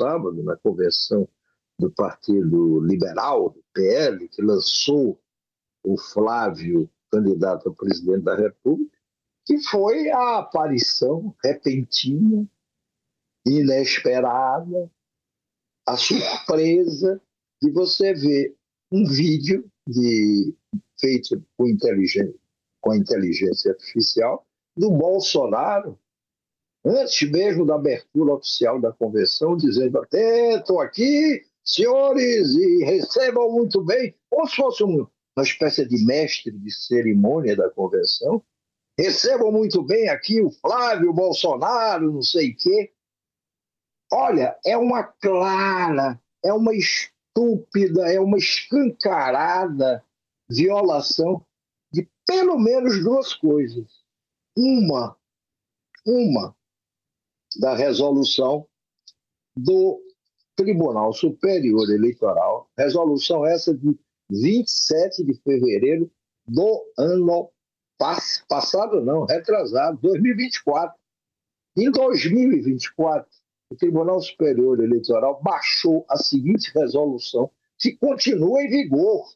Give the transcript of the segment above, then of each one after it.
sábado, na convenção do Partido Liberal, do PL, que lançou o Flávio candidato a presidente da República, que foi a aparição repentina, inesperada, a surpresa de você ver um vídeo feito com a inteligência artificial do Bolsonaro, antes mesmo da abertura oficial da convenção, dizendo até estou aqui, senhores, e recebam muito bem, como se fosse uma espécie de mestre de cerimônia da convenção, recebam muito bem aqui o Flávio Bolsonaro, não sei o quê. Olha, é uma clara, é uma estúpida, é uma escancarada violação de pelo menos duas coisas. Uma da resolução do Tribunal Superior Eleitoral, resolução essa de 27 de fevereiro do ano passado, não, retrasado, 2024. Em 2024, o Tribunal Superior Eleitoral baixou a seguinte resolução, que continua em vigor.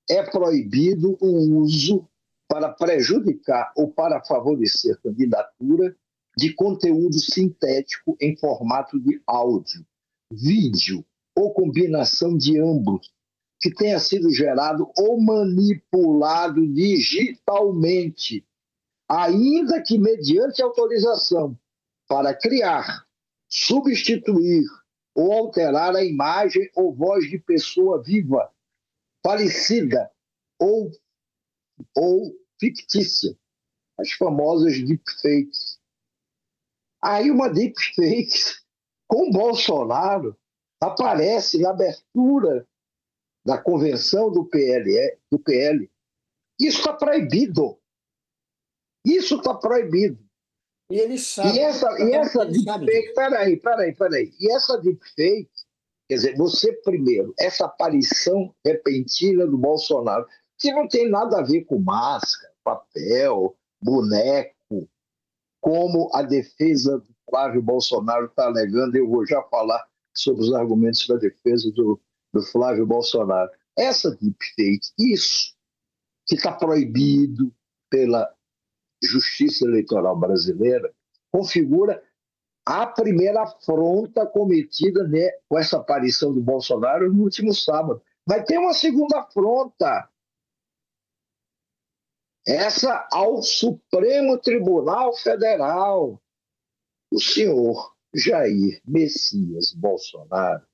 É proibido o uso para prejudicar ou para favorecer candidatura de conteúdo sintético em formato de áudio, vídeo ou combinação de ambos, que tenha sido gerado ou manipulado digitalmente, ainda que mediante autorização, para criar, substituir ou alterar a imagem ou voz de pessoa viva, falecida ou fictícia, as famosas deepfakes. Aí uma deepfake com Bolsonaro aparece na abertura da convenção do PL. Isso está proibido. Isso está proibido. E ele sabe. E essa deepfake, peraí. E essa deepfake, quer dizer, você primeiro, essa aparição repentina do Bolsonaro, que não tem nada a ver com máscara, papel, boneco, como a defesa do Flávio Bolsonaro está alegando. Eu vou já falar sobre os argumentos da defesa do Flávio Bolsonaro. Essa deepfake, isso que está proibido pela Justiça Eleitoral brasileira, configura a primeira afronta cometida, né, com essa aparição do Bolsonaro no último sábado. Vai ter uma segunda afronta. Essa ao Supremo Tribunal Federal. O senhor Jair Messias Bolsonaro,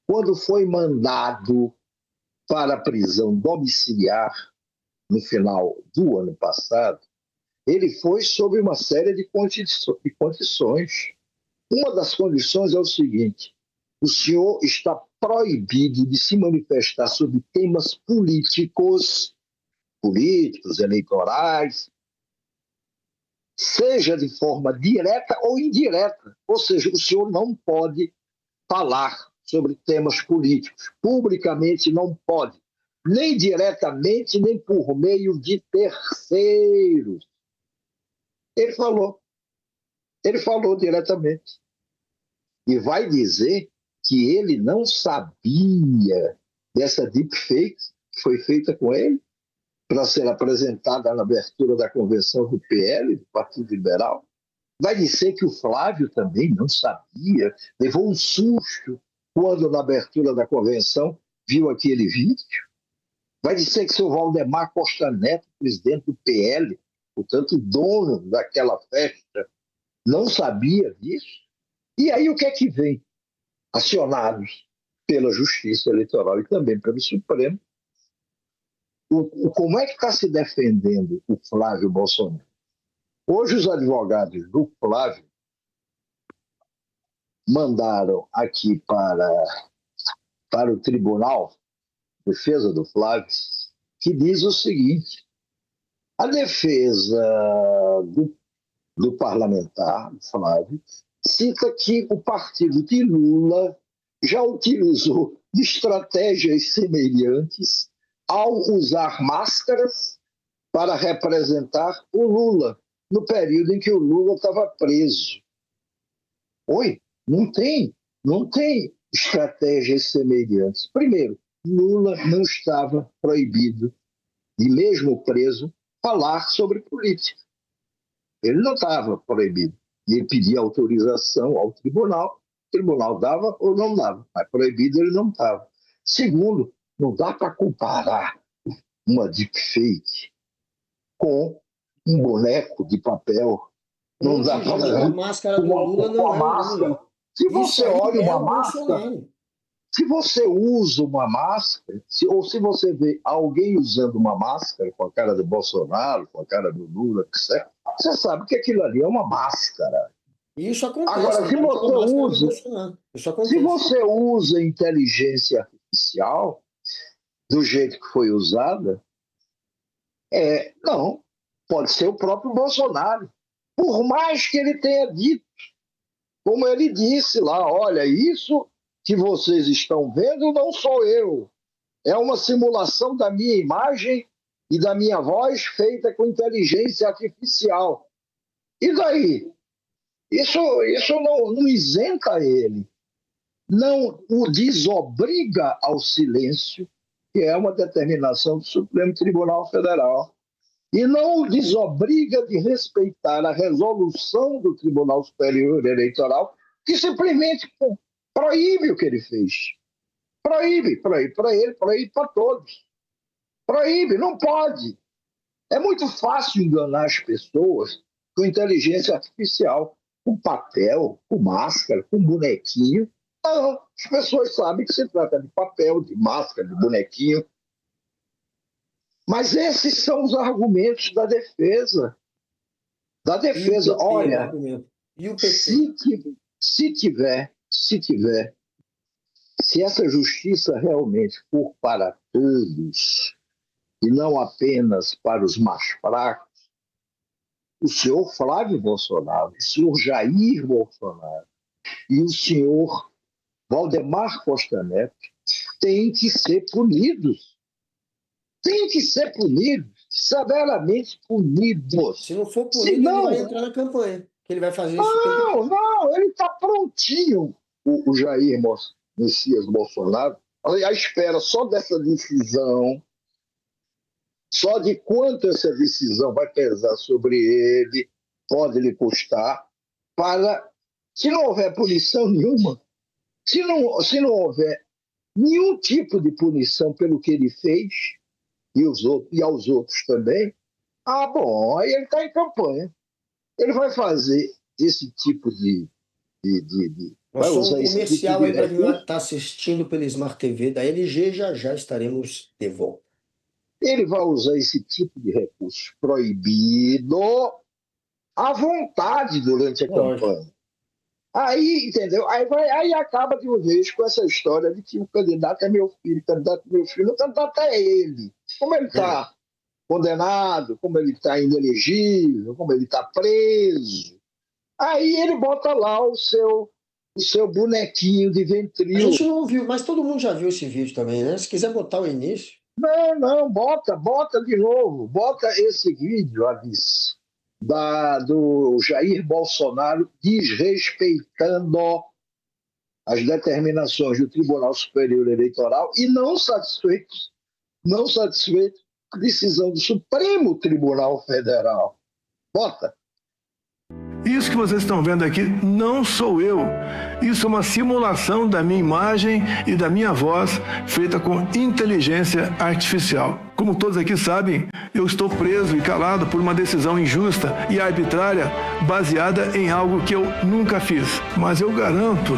quando foi mandado para a prisão domiciliar no final do ano passado, ele foi sob uma série de condições. Uma das condições é o seguinte: o senhor está proibido de se manifestar sobre temas políticos, eleitorais, seja de forma direta ou indireta. Ou seja, o senhor não pode falar sobre temas políticos. Publicamente não pode. Nem diretamente, nem por meio de terceiros. Ele falou diretamente. E vai dizer que ele não sabia dessa deepfake que foi feita com ele para ser apresentada na abertura da convenção do PL, do Partido Liberal. Vai dizer que o Flávio também não sabia, levou um susto quando, na abertura da convenção, viu aquele vídeo. Vai dizer que o seu Valdemar Costa Neto, presidente do PL, portanto, dono daquela festa, não sabia disso. E aí o que é que vem? Acionados pela Justiça Eleitoral e também pelo Supremo, como é que está se defendendo o Flávio Bolsonaro? Hoje os advogados do Flávio mandaram aqui para o Tribunal de Defesa do Flávio, que diz o seguinte: a defesa do parlamentar, Flávio, cita que o partido de Lula já utilizou de estratégias semelhantes ao usar máscaras para representar o Lula, no período em que o Lula estava preso. Oi, não tem estratégias semelhantes. Primeiro, Lula não estava proibido, e mesmo preso, falar sobre política. Ele não estava proibido. Ele pedia autorização ao tribunal, o tribunal dava ou não dava, mas proibido ele não estava. Segundo, não dá para comparar uma deepfake com um boneco de papel. Não Onde dá para a máscara do Lula não uma é o máscara. Lula. Se Isso você aí olha é uma o máscara, Bolsonaro. se você usa uma máscara, ou se você vê alguém usando uma máscara com a cara do Bolsonaro, com a cara do Lula, etc., você sabe que aquilo ali é uma máscara. Isso acontece, Agora, né? Com a máscara do Bolsonaro. Isso se acontece. você usa inteligência artificial do jeito que foi usada, não, pode ser o próprio Bolsonaro. Por mais que ele tenha dito, como ele disse lá, olha, isso que vocês estão vendo não sou eu. É uma simulação da minha imagem e da minha voz feita com inteligência artificial. E daí? Isso não isenta ele, não o desobriga ao silêncio, que é uma determinação do Supremo Tribunal Federal, e não o desobriga de respeitar a resolução do Tribunal Superior Eleitoral, que simplesmente proíbe o que ele fez. Proíbe para ele, proíbe para todos. Proíbe, não pode. É muito fácil enganar as pessoas com inteligência artificial, com papel, com máscara, com bonequinho. Não, as pessoas sabem que se trata de papel, de máscara, de bonequinho. Mas esses são os argumentos da defesa. Da defesa, PT, olha, e o PT? Se essa justiça realmente for para todos, e não apenas para os mais fracos, o senhor Flávio Bolsonaro, o senhor Jair Bolsonaro e o senhor Valdemar Costa Neto têm que ser punidos. Têm que ser punidos, severamente punidos. Se não for punido, ele vai entrar na campanha. Que ele vai fazer isso o tempo todo. Não, ele está prontinho, o Jair Messias Bolsonaro, à espera só dessa decisão, só de quanto essa decisão vai pesar sobre ele, pode lhe custar, para, se não houver punição nenhuma, se não houver nenhum tipo de punição pelo que ele fez, e aos outros também, bom, aí ele está em campanha. Ele vai fazer esse tipo Nós vai somos usar um esse tipo comercial de aí para quem recurso. está assistindo pela Smart TV da LG. Já estaremos de volta. Ele vai usar esse tipo de recurso proibido à vontade durante a campanha. Aí, entendeu? Aí acaba de uma vez com essa história de que o candidato é meu filho, o candidato é ele. Como ele está condenado, como ele está inelegível, como ele está preso. Aí ele bota lá o seu bonequinho de A ventrilo. gente não viu, mas todo mundo já viu esse vídeo também, né? Se quiser botar o início. Não, bota de novo. Bota esse vídeo, Alice, do Jair Bolsonaro desrespeitando as determinações do Tribunal Superior Eleitoral e não satisfeito com a decisão do Supremo Tribunal Federal. Bota. Isso que vocês estão vendo aqui não sou eu. Isso é uma simulação da minha imagem e da minha voz feita com inteligência artificial. Como todos aqui sabem, eu estou preso e calado por uma decisão injusta e arbitrária baseada em algo que eu nunca fiz. Mas eu garanto,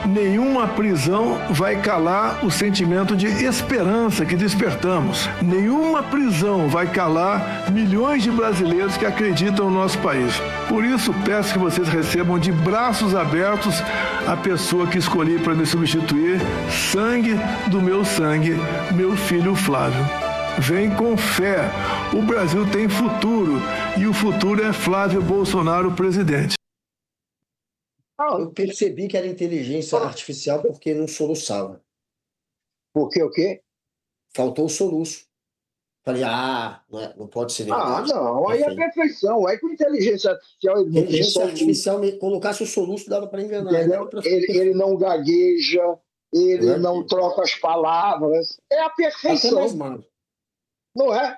nenhuma prisão vai calar o sentimento de esperança que despertamos. Nenhuma prisão vai calar milhões de brasileiros que acreditam no nosso país. Por isso, peço que vocês recebam de braços abertos a pessoa que escolhi para me substituir, sangue do meu sangue, meu filho Flávio. Vem com fé. O Brasil tem futuro e o futuro é Flávio Bolsonaro presidente. Eu percebi que era inteligência artificial porque não soluçava. Porque o quê? Faltou o soluço. Falei, não pode ser verdade. Não, aí é perfeição. Aí com inteligência artificial ele não tem Inteligência soluço, artificial, colocasse o soluço, dava para enganar. entendeu? Ele não gagueja, ele não troca as palavras. É a Até mais perfeição, mal. não é?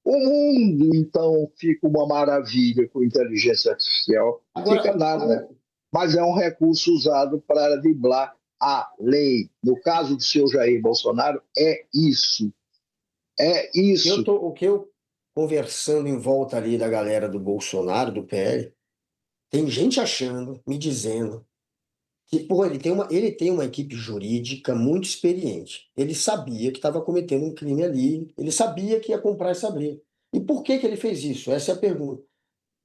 O mundo, então, fica uma maravilha com inteligência artificial. Não fica nada. Mas é um recurso usado para driblar a lei. No caso do seu Jair Bolsonaro, é isso. É isso. O que eu conversando em volta ali da galera do Bolsonaro, do PL, tem gente achando, me dizendo, que pô, ele tem uma equipe jurídica muito experiente. Ele sabia que estava cometendo um crime ali, ele sabia que ia comprar essa briga. E por que ele fez isso? Essa é a pergunta.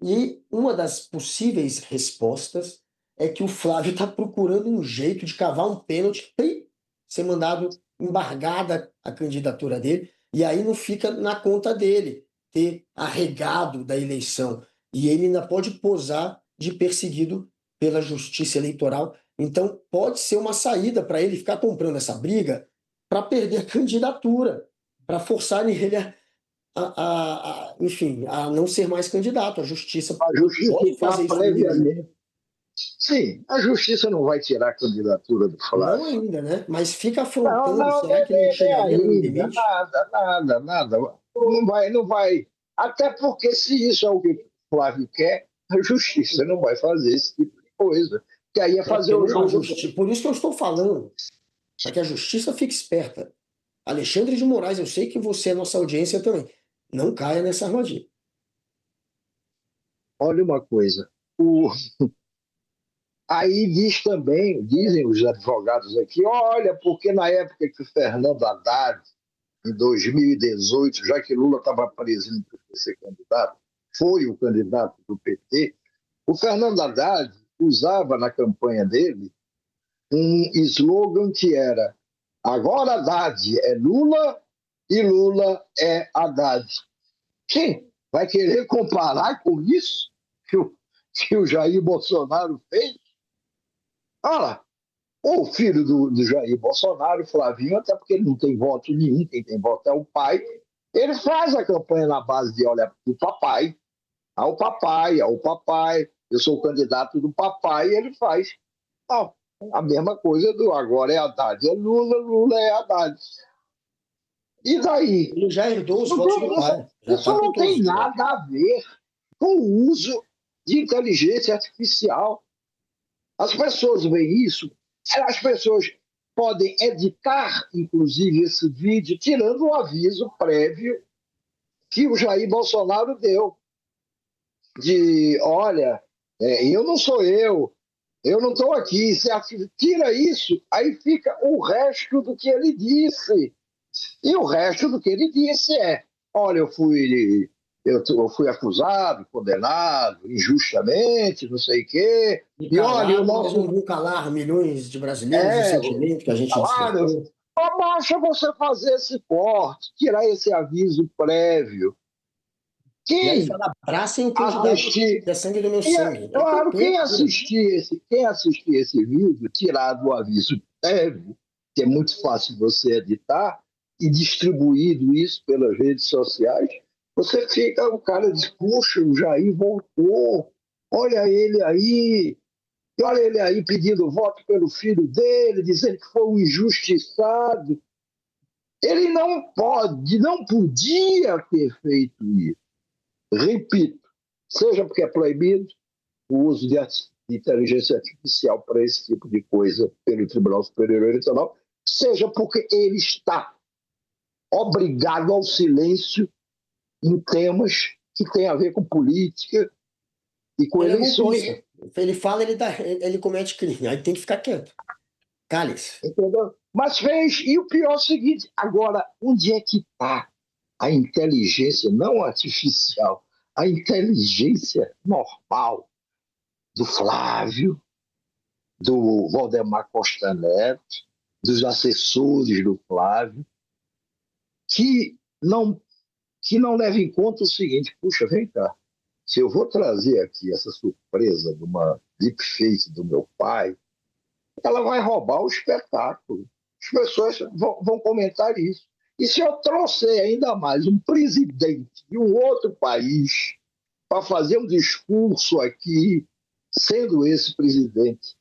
E uma das possíveis respostas é que o Flávio está procurando um jeito de cavar um pênalti, ser mandado embargada a candidatura dele, e aí não fica na conta dele ter arregado da eleição. E ele ainda pode posar de perseguido pela justiça eleitoral. Então pode ser uma saída para ele ficar comprando essa briga para perder a candidatura, para forçar ele enfim, a não ser mais candidato. A justiça pode fazer isso previamente. Sim, a justiça não vai tirar a candidatura do Flávio. Não ainda, né? Mas fica afrontando, será que não chegaria no limite? Nada. Não vai. Até porque se isso é o que o Flávio quer, a justiça não vai fazer esse tipo de coisa. Que aí é fazer o jogo. Por isso que eu estou falando, para que a justiça fique esperta. Alexandre de Moraes, eu sei que você é nossa audiência também. Não caia nessa armadilha. Olha uma coisa. Aí dizem os advogados aqui, olha, porque na época que o Fernando Haddad, em 2018, já que Lula estava preso para ser candidato, foi o candidato do PT, o Fernando Haddad usava na campanha dele um slogan que era: agora Haddad é Lula e Lula é Haddad. Quem vai querer comparar com isso que o Jair Bolsonaro fez? Olha, o filho do Jair Bolsonaro, Flavinho, até porque ele não tem voto nenhum, quem tem voto é o pai, ele faz a campanha na base de, olha, do papai, ao papai, eu sou o candidato do papai, e ele faz a mesma coisa do agora é Haddad, é Lula, Lula é Haddad. E daí? Ele já herdou os votos do pai. Isso não tem nada a ver com o uso de inteligência artificial. As pessoas veem isso, as pessoas podem editar, inclusive, esse vídeo, tirando o aviso prévio que o Jair Bolsonaro deu. De, olha, eu não sou eu não estou aqui. Você tira isso, aí fica o resto do que ele disse. E o resto do que ele disse é: olha, eu fui acusado, condenado, injustamente, não sei o quê. E olha, eu não vou calar milhões de brasileiros o sentimento que a gente despertou. Basta você fazer esse corte, tirar esse aviso prévio. Quem abracem o candidato que é sangue do meu sangue. Claro, quem assistir esse vídeo, tirar do aviso prévio, que é muito fácil você editar, e distribuído isso pelas redes sociais, você fica, o cara diz, puxa, o Jair voltou, olha ele aí pedindo voto pelo filho dele, dizendo que foi um injustiçado. Ele não podia ter feito isso. Repito, seja porque é proibido o uso de inteligência artificial para esse tipo de coisa pelo Tribunal Superior Eleitoral, seja porque ele está obrigado ao silêncio em temas que têm a ver com política e com eleições. Ele fala, ele comete crime, aí tem que ficar quieto. Cale-se. Entendeu? Mas fez, e o pior é o seguinte, agora, onde é que está a inteligência não artificial, a inteligência normal do Flávio, do Valdemar Costa Neto, dos assessores do Flávio, que não leva em conta o seguinte: puxa, vem cá, se eu vou trazer aqui essa surpresa de uma deepfake do meu pai, ela vai roubar o espetáculo. As pessoas vão comentar isso. E se eu trouxer ainda mais um presidente de um outro país para fazer um discurso aqui, sendo esse presidente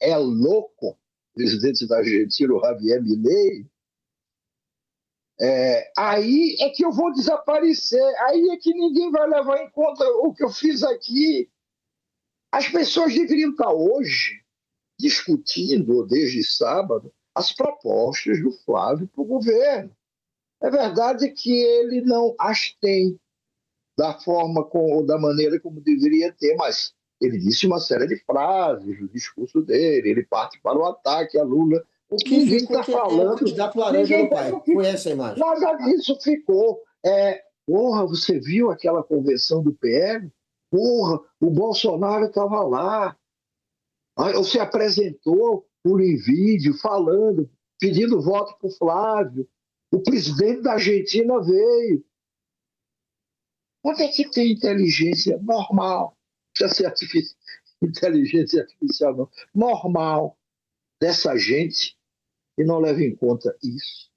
é louco, presidente da Argentina, o Javier Milei, aí é que eu vou desaparecer, aí é que ninguém vai levar em conta o que eu fiz aqui. As pessoas deveriam estar hoje discutindo, desde sábado, as propostas do Flávio para o governo. É verdade que ele não as tem da forma ou da maneira como deveria ter, mas ele disse uma série de frases no discurso dele, ele parte para o ataque a Lula. O que ninguém está falando. O candidato laranja do pai. Foi essa a imagem. Nada disso ficou. Porra, você viu aquela convenção do PL? Porra, o Bolsonaro estava lá. Aí você apresentou por vídeo, falando, pedindo voto para o Flávio. O presidente da Argentina veio. Onde é que tem inteligência normal? Não precisa ser inteligência artificial, não. Normal dessa gente que não leva em conta isso.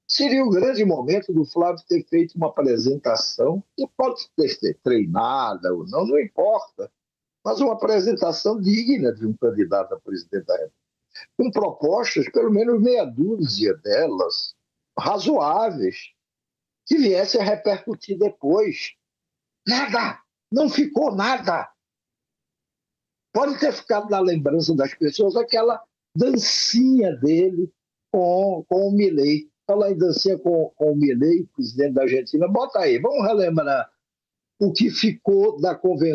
Seria o grande momento do Flávio ter feito uma apresentação, que pode ter treinada ou não, não importa, mas uma apresentação digna de um candidato a presidente da República, com propostas, pelo menos meia dúzia delas, razoáveis, que viesse a repercutir depois. Nada! Não ficou nada! Pode ter ficado na lembrança das pessoas aquela dancinha dele com o Milei. Falar em dancinha com o Milei, presidente da Argentina, bota aí, vamos relembrar o que ficou da convenção